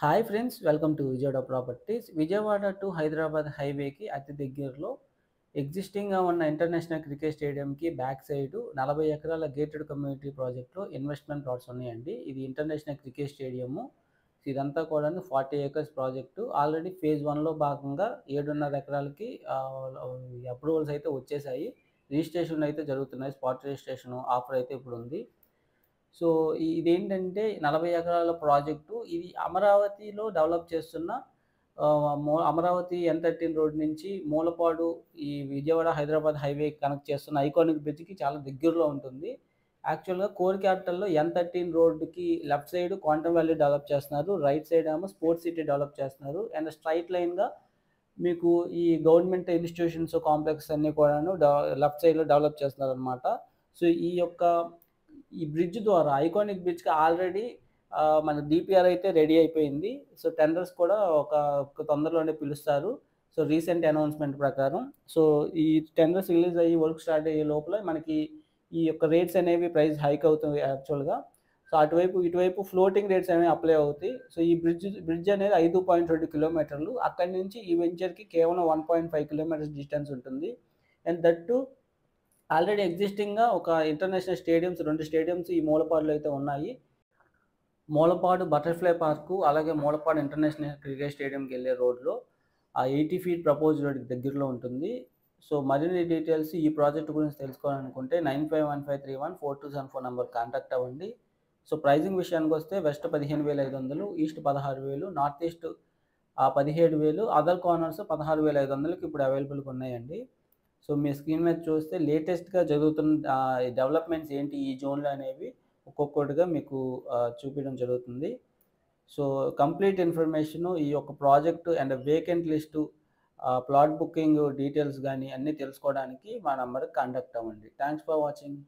Hi friends, welcome to Vijayawada properties. Vijayawada to Hyderabad హైవేకి అతి దగ్గరలో ఎగ్జిస్టింగ్‌గా ఉన్న ఇంటర్నేషనల్ క్రికెట్ స్టేడియంకి బ్యాక్ సైడు 40 ఎకరాల గేటెడ్ కమ్యూనిటీ ప్రాజెక్ట్‌లో ఇన్వెస్ట్‌మెంట్ ప్లాట్స్ ఉన్నాయండి. ఇది ఇంటర్నేషనల్ క్రికెట్ స్టేడియము. ఇదంతా కూడాను 40 ఏకర్స్ ప్రాజెక్టు. ఆల్రెడీ ఫేజ్ 1లో భాగంగా 7.5 ఎకరాలకి అప్రూవల్స్ అయితే వచ్చేసాయి. రిజిస్ట్రేషన్‌లు అయితే జరుగుతున్నాయి. స్పాట్ రిజిస్ట్రేషన్ ఆఫర్ అయితే ఇప్పుడుంది. సో, ఇదేంటంటే 40 ఎకరాల ప్రాజెక్టు. ఇది అమరావతిలో డెవలప్ చేస్తున్న అమరావతి N13 రోడ్ నుంచి మూలపాడు ఈ విజయవాడ, హైదరాబాద్ హైవే కనెక్ట్ చేస్తున్న ఐకానిక్ బ్రిడ్జ్‌కి చాలా దగ్గరలో ఉంటుంది. యాక్చువల్‌గా కోర్ క్యాపిటల్‌లో N13 రోడ్డుకి left side quantum valley develop చేస్తున్నారు. రైట్ సైడ్ ఏమో స్పోర్ట్స్ సిటీ డెవలప్ చేస్తున్నారు. అండ్ స్ట్రెయిట్ లైన్‌గా మీకు ఈ గవర్నమెంట్ ఇన్‌స్టిట్యూషన్స్, కాంప్లెక్స్ అన్నీ కూడాను లెఫ్ట్ సైడ్‌లో డెవలప్ చేస్తున్నారనమాట. సో, ఈ బ్రిడ్జ్ ద్వారా ఐకానిక్ బ్రిడ్జ్‌కి ఆల్రెడీ మన డీపీఆర్ అయితే రెడీ అయిపోయింది. సో, టెండర్స్ కూడా ఒక తొందరలోనే పిలుస్తారు. సో, రీసెంట్ అనౌన్స్‌మెంట్ ప్రకారం. సో, ఈ టెండర్స్ రిలీజ్ అయ్యి వర్క్ స్టార్ట్ అయ్యే లోపల మనకి ఈ యొక్క రేట్స్ అనేవి ప్రైస్ హైక్ అవుతుంది యాక్చువల్‌గా. సో, ఇటువైపు ఫ్లోటింగ్ రేట్స్ అనేవి అప్లై అవుతాయి. సో, ఈ బ్రిడ్జ్ అనేది 5.2 కిలోమీటర్లు. అక్కడి నుంచి ఈ వెంచర్‌కి కేవలం 1.5 కిలోమీటర్స్ డిస్టెన్స్ ఉంటుంది. అండ్ దట్ టూ ఆల్రెడీ ఎగ్జిస్టింగ్‌గా ఒక ఇంటర్నేషనల్ స్టేడియమ్స్ 2 స్టేడియమ్స్ ఈ మూలపాడులో అయితే ఉన్నాయి. మూలపాడు బటర్‌ఫ్లై పార్కు, అలాగే మూలపాడు ఇంటర్నేషనల్ క్రికెట్ స్టేడియంకెళ్ళే రోడ్‌లో ఆ 80 ఫీట్ ప్రపోజ్డ్ రోడ్‌కి దగ్గరలో ఉంటుంది. సో, మరిన్ని డీటెయిల్స్ ఈ ప్రాజెక్ట్ గురించి తెలుసుకోవాలనుకుంటే 9515314274 నంబర్‌కి కాంటాక్ట్ అవ్వండి. సో, ప్రైజింగ్ విషయానికొస్తే west 15,500, east 16,000, north east 17,000, other corners 16,500కి ఇప్పుడు అవైలబుల్‌గా ఉన్నాయండి. సో, మీ స్క్రీన్ మీద చూస్తే లేటెస్ట్‌గా జరుగుతున్న డెవలప్‌మెంట్స్ ఏంటి ఈ జోన్‌లో అనేవి ఒక్కొక్కటిగా మీకు చూపియడం జరుగుతుంది. సో, కంప్లీట్ ఇన్ఫర్మేషను ఈ యొక్క project and vacant list, plot booking details గాని అన్నీ తెలుసుకోవడానికి మా నంబర్‌కి కాంటాక్ట్ అవ్వండి. Thanks for watching.